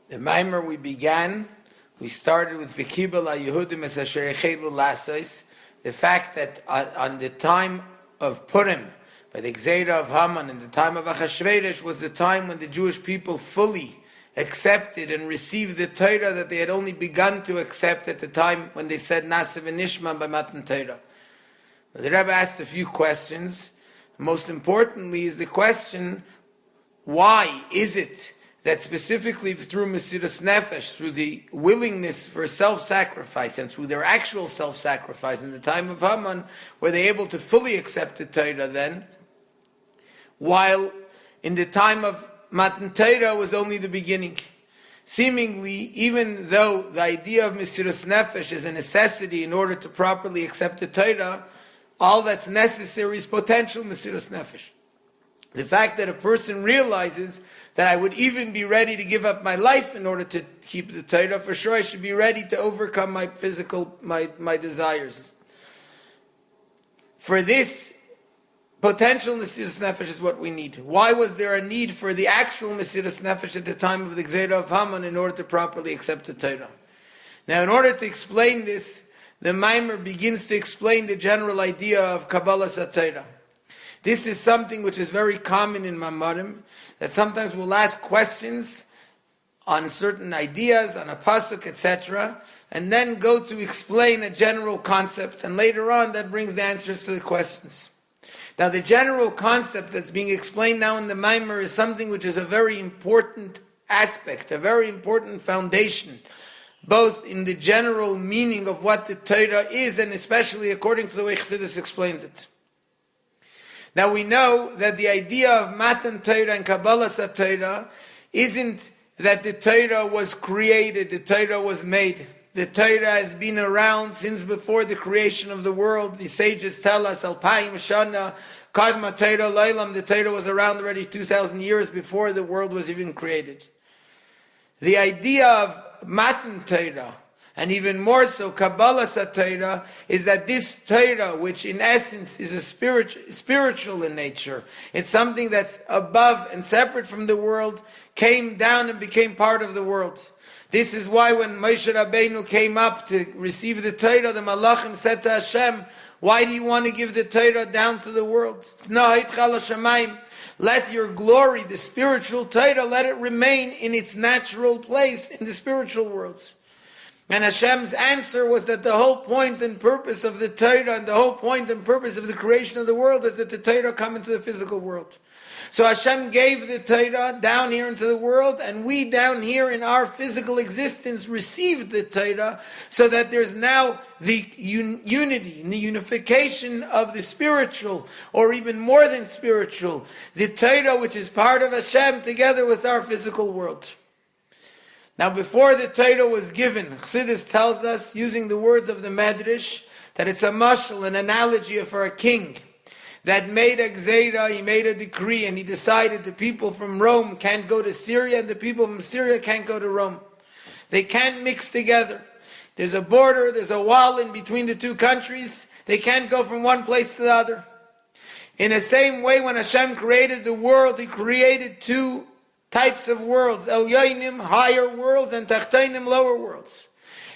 The Maimer we started with Vekibel Hayehudim as Asher Echelu Lasos. The fact that on the time of Purim, by the Gzeira of Haman, and the time of Achashverosh, was the time when the Jewish people fully accepted and received the Torah that they had only begun to accept at the time when they said Nasiv and Nishma by Matan Torah. The Rebbe asked a few questions. Most importantly is the question, why is it that specifically through Mesiras Nefesh, through the willingness for self-sacrifice and through their actual self-sacrifice in the time of Haman, were they able to fully accept the Torah then, while in the time of Matan Torah was only the beginning? Seemingly, even though the idea of Mesiras Nefesh is a necessity in order to properly accept the Torah, all that's necessary is potential Mesiras Nefesh. The fact that a person realizes that I would even be ready to give up my life in order to keep the Torah, for sure I should be ready to overcome my physical, my desires. For this, potential Mesiras Nefesh is what we need. Why was there a need for the actual Mesiras Nefesh at the time of the Gzeira of Haman in order to properly accept the Torah? Now, in order to explain this, the Maimer begins to explain the general idea of Kabbalas HaTorah. This is something which is very common in Mamarim, that sometimes we'll ask questions on certain ideas, on a pasuk, etc., and then go to explain a general concept, and later on that brings the answers to the questions. Now, the general concept that's being explained now in the Maimer is something which is a very important aspect, a very important foundation, both in the general meaning of what the Torah is, and especially according to the way Chassidus explains it. Now we know that the idea of Matan Torah and Kabbalas HaTorah isn't that the Torah was created, the Torah was made. The Torah has been around since before the creation of the world. The sages tell us, Alpayim Shana, Kadma Torah Leilam, the Torah was around already 2,000 years before the world was even created. The idea of Matan Torah, and even more so, Kabbalas HaTorah, is that this Torah, which in essence is a spiritual in nature, it's something that's above and separate from the world, came down and became part of the world. This is why when Moshe Rabbeinu came up to receive the Torah, the Malachim said to Hashem, why do you want to give the Torah down to the world? Let your glory, the spiritual Torah, let it remain in its natural place in the spiritual worlds. And Hashem's answer was that the whole point and purpose of the Torah and the whole point and purpose of the creation of the world is that the Torah come into the physical world. So Hashem gave the Torah down here into the world, and we down here in our physical existence received the Torah, so that there's now the unity and the unification of the spiritual, or even more than spiritual, the Torah which is part of Hashem together with our physical world. Now, before the Torah was given, Chassidus tells us, using the words of the Medrash, that it's a mashal, an analogy for a king that made a gzeira, he made a decree, and he decided the people from Rome can't go to Syria, and the people from Syria can't go to Rome. They can't mix together. There's a border, there's a wall in between the two countries. They can't go from one place to the other. In the same way, when Hashem created the world, He created two types of worlds, Elyonim, higher worlds, and Tachtainim, lower worlds.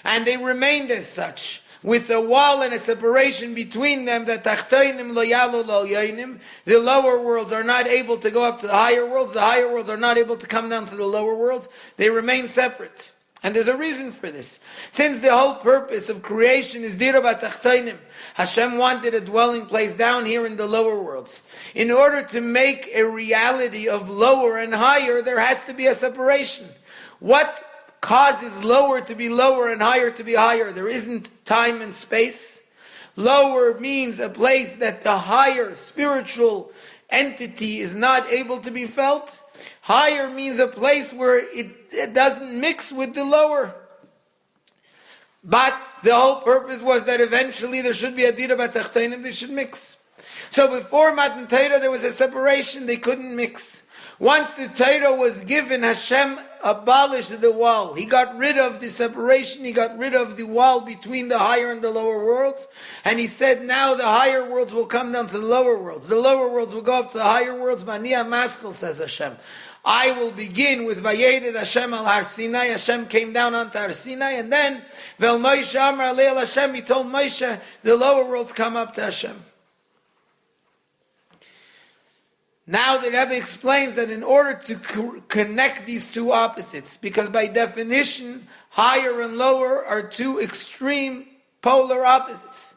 And they remained as such, with a wall and a separation between them, that Tachtainim lo yalu lo Elyonim, the lower worlds are not able to go up to the higher worlds are not able to come down to the lower worlds. They remain separate. And there's a reason for this. Since the whole purpose of creation is Dira B'Tachtainim, Hashem wanted a dwelling place down here in the lower worlds. In order to make a reality of lower and higher, there has to be a separation. What causes lower to be lower and higher to be higher? There isn't time and space. Lower means a place that the higher spiritual entity is not able to be felt. Higher means a place where it doesn't mix with the lower. But the whole purpose was that eventually there should be a dira b'tachtainim, they should mix. So before Matan Torah there was a separation, they couldn't mix. Once the Torah was given, Hashem abolished the wall. He got rid of the separation, He got rid of the wall between the higher and the lower worlds, and He said now the higher worlds will come down to the lower worlds. The lower worlds will go up to the higher worlds. Mania Maskell, says Hashem. I will begin with Vayeded Hashem al Har Sinai. Hashem came down onto Har Sinai, and then Vel Moshe Amar Alei Hashem. He told Moshe, the lower worlds come up to Hashem. Now the Rebbe explains that in order to connect these two opposites, because by definition, higher and lower are two extreme polar opposites.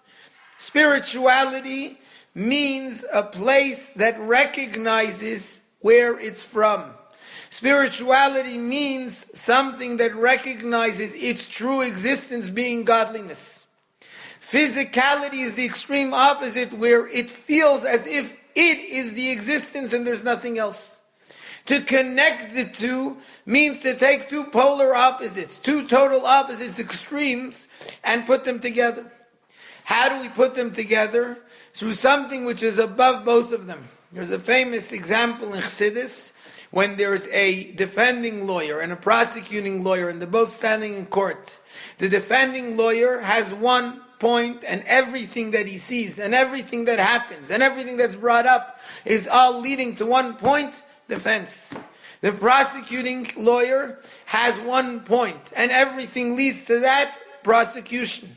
Spirituality means a place that recognizes where it's from. Spirituality means something that recognizes its true existence being godliness. Physicality is the extreme opposite, where it feels as if it is the existence and there's nothing else. To connect the two means to take two polar opposites, two total opposites, extremes, and put them together. How do we put them together? Through something which is above both of them. There's a famous example in Chassidus, when there's a defending lawyer and a prosecuting lawyer, and they're both standing in court. The defending lawyer has one point, and everything that he sees, and everything that happens, and everything that's brought up is all leading to one point, defense. The prosecuting lawyer has one point, and everything leads to that, prosecution.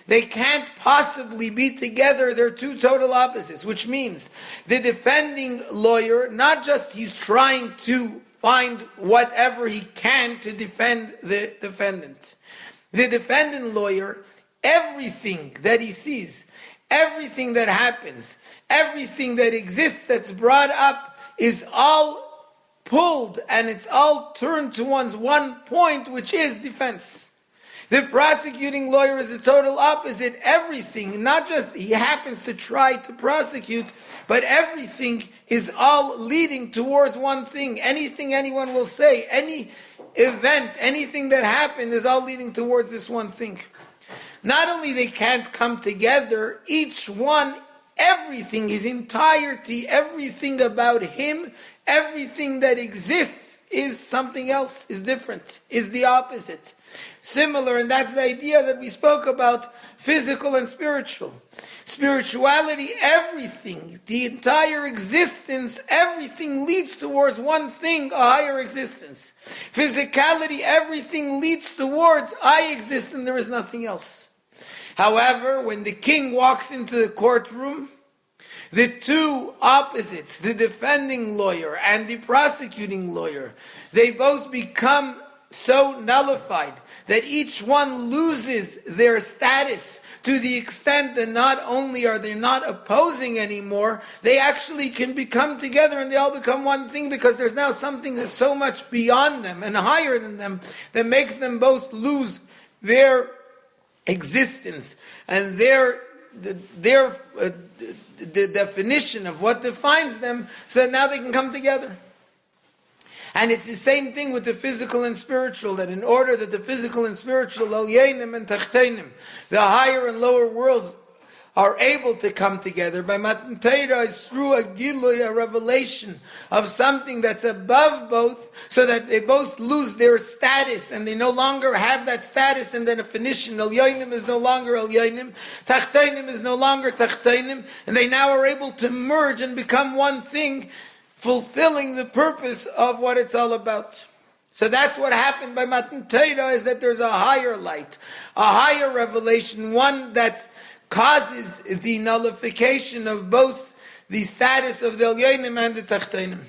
They can't possibly be together. They're two total opposites, which means the defending lawyer, not just he's trying to find whatever he can to defend the defendant. The defendant lawyer, everything that he sees, everything that happens, everything that exists that's brought up is all pulled and it's all turned to one's one point, which is defense. The prosecuting lawyer is the total opposite. Everything, not just he happens to try to prosecute, but everything is all leading towards one thing. Anything anyone will say, any event, anything that happened is all leading towards this one thing. Not only they can't come together, each one, everything, his entirety, everything about him, everything that exists is something else, is different, is the opposite. Similar, and that's the idea that we spoke about, physical and spiritual. Spirituality, everything, the entire existence, everything leads towards one thing, a higher existence. Physicality, everything leads towards I exist and there is nothing else. However, when the king walks into the courtroom, the two opposites, the defending lawyer and the prosecuting lawyer, they both become so nullified that each one loses their status to the extent that not only are they not opposing anymore, they actually can become together and they all become one thing, because there's now something that's so much beyond them and higher than them that makes them both lose their existence and their the definition of what defines them, so that now they can come together. And it's the same thing with the physical and spiritual, that in order that the physical and spiritual, Alyenim and Tachteinim, the higher and lower worlds, are able to come together, by Matan Torah is through a Gilui, a revelation of something that's above both, so that they both lose their status, and they no longer have that status and the definition. Alyenim is no longer Alyenim, Tachteinim is no longer Tachteinim, and they now are able to merge and become one thing, fulfilling the purpose of what it's all about. So that's what happened by Matan Torah, is that there's a higher light, a higher revelation, one that causes the nullification of both the status of the Elyonim and the Tachteinim.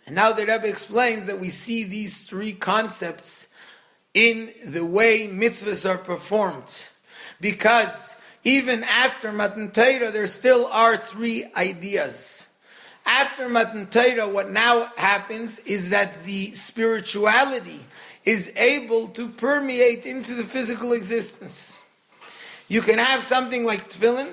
And now the Rebbe explains that we see these three concepts in the way mitzvahs are performed. Because even after Matan Torah, there still are three ideas. After Matan Torah, what now happens is that the spirituality is able to permeate into the physical existence. You can have something like tefillin,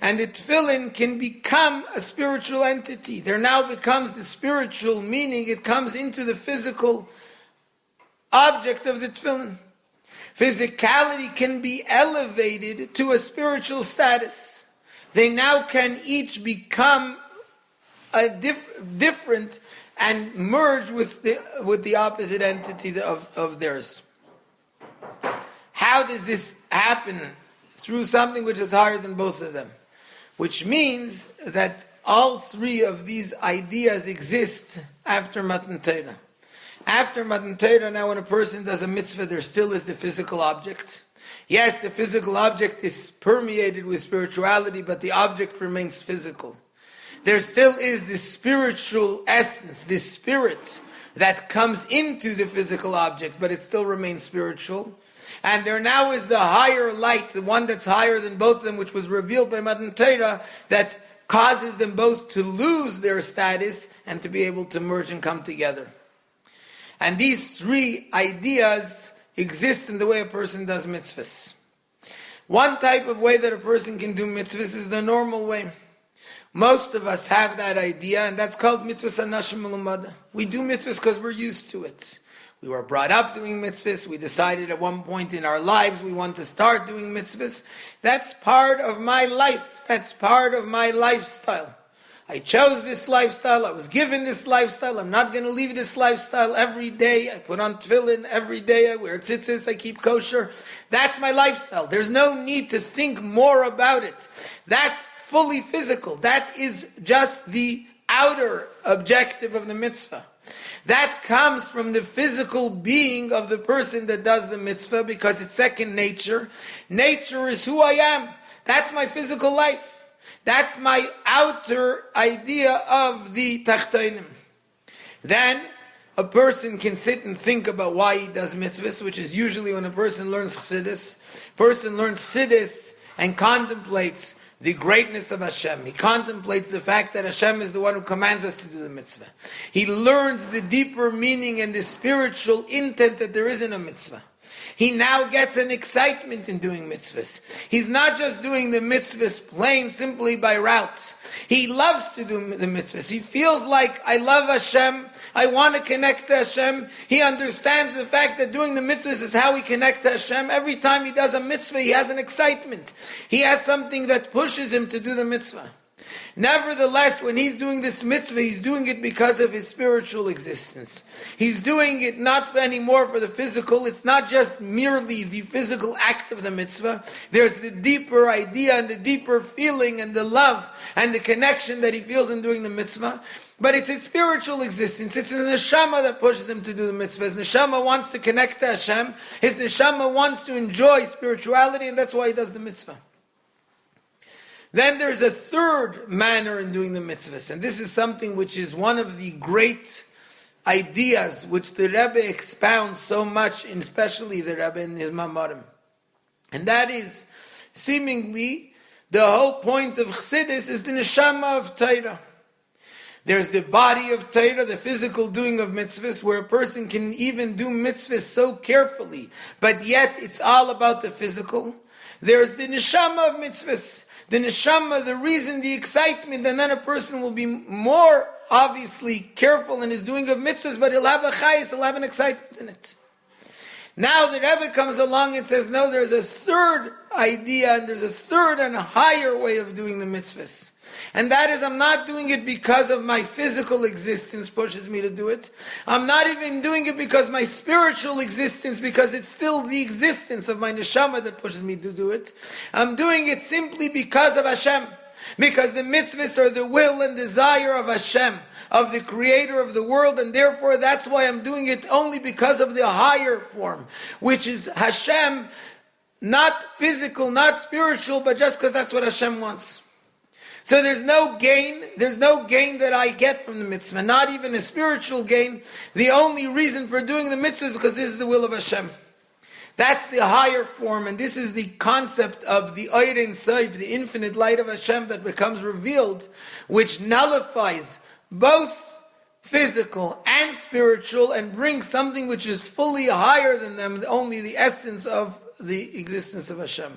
and the tefillin can become a spiritual entity. There now becomes the spiritual meaning, it comes into the physical object of the tefillin. Physicality can be elevated to a spiritual status. They now can each become a different and merge with the opposite entity of theirs. How does this happen? Through something which is higher than both of them. Which means that all three of these ideas exist after Matan Torah. After Matan Torah, now when a person does a mitzvah, there still is the physical object. Yes, the physical object is permeated with spirituality, but the object remains physical. There still is this spiritual essence, this spirit that comes into the physical object, but it still remains spiritual. And there now is the higher light, the one that's higher than both of them, which was revealed by Matan Torah, that causes them both to lose their status and to be able to merge and come together. And these three ideas exist in the way a person does mitzvahs. One type of way that a person can do mitzvahs is the normal way. Most of us have that idea, and that's called mitzvahs anashim melumada. We do mitzvahs because we're used to it. We were brought up doing mitzvahs. We decided at one point in our lives we want to start doing mitzvahs. That's part of my life. That's part of my lifestyle. I chose this lifestyle. I was given this lifestyle. I'm not going to leave this lifestyle every day. I put on tefillin every day. I wear tzitzis. I keep kosher. That's my lifestyle. There's no need to think more about it. That's fully physical. That is just the outer objective of the mitzvah. That comes from the physical being of the person that does the mitzvah because it's second nature. Nature is who I am. That's my physical life. That's my outer idea of the tachtonim. Then a person can sit and think about why he does mitzvahs, which is usually when a person learns chassidus. Person learns chassidus and contemplates the greatness of Hashem. He contemplates the fact that Hashem is the one who commands us to do the mitzvah. He learns the deeper meaning and the spiritual intent that there is in a mitzvah. He now gets an excitement in doing mitzvahs. He's not just doing the mitzvahs plain simply by route. He loves to do the mitzvahs. He feels like, I love Hashem, I want to connect to Hashem. He understands the fact that doing the mitzvahs is how we connect to Hashem. Every time he does a mitzvah, he has an excitement. He has something that pushes him to do the mitzvah. Nevertheless, when he's doing this mitzvah, he's doing it because of his spiritual existence. He's doing it not anymore for the physical. It's not just merely the physical act of the mitzvah. There's the deeper idea and the deeper feeling and the love and the connection that he feels in doing the mitzvah. But it's his spiritual existence. It's the neshama that pushes him to do the mitzvah. His neshama wants to connect to Hashem. His neshama wants to enjoy spirituality, and that's why he does the mitzvah. Then there's a third manner in doing the mitzvahs, and this is something which is one of the great ideas which the Rebbe expounds so much, and especially the Rebbe in his Mamarim. And that is, seemingly, the whole point of Chassidus is the neshama of Torah. There's the body of Torah, the physical doing of mitzvahs, where a person can even do mitzvahs so carefully, but yet it's all about the physical. There's the neshama of mitzvahs. The neshama, the reason, the excitement, and then a person will be more obviously careful in his doing of mitzvahs, but he'll have a chayis, he'll have an excitement in it. Now the Rebbe comes along and says, no, there's a third idea, and there's a third and a higher way of doing the mitzvahs. And that is, I'm not doing it because of my physical existence pushes me to do it. I'm not even doing it because my spiritual existence, because it's still the existence of my neshama that pushes me to do it. I'm doing it simply because of Hashem. Because the mitzvahs are the will and desire of Hashem, of the creator of the world, and therefore that's why I'm doing it only because of the higher form, which is Hashem, not physical, not spiritual, but just because that's what Hashem wants. So there's no gain that I get from the mitzvah, not even a spiritual gain. The only reason for doing the mitzvah is because this is the will of Hashem. That's the higher form, and this is the concept of the Ohr Ein Sof, the infinite light of Hashem that becomes revealed, which nullifies both physical and spiritual and brings something which is fully higher than them, only the essence of the existence of Hashem.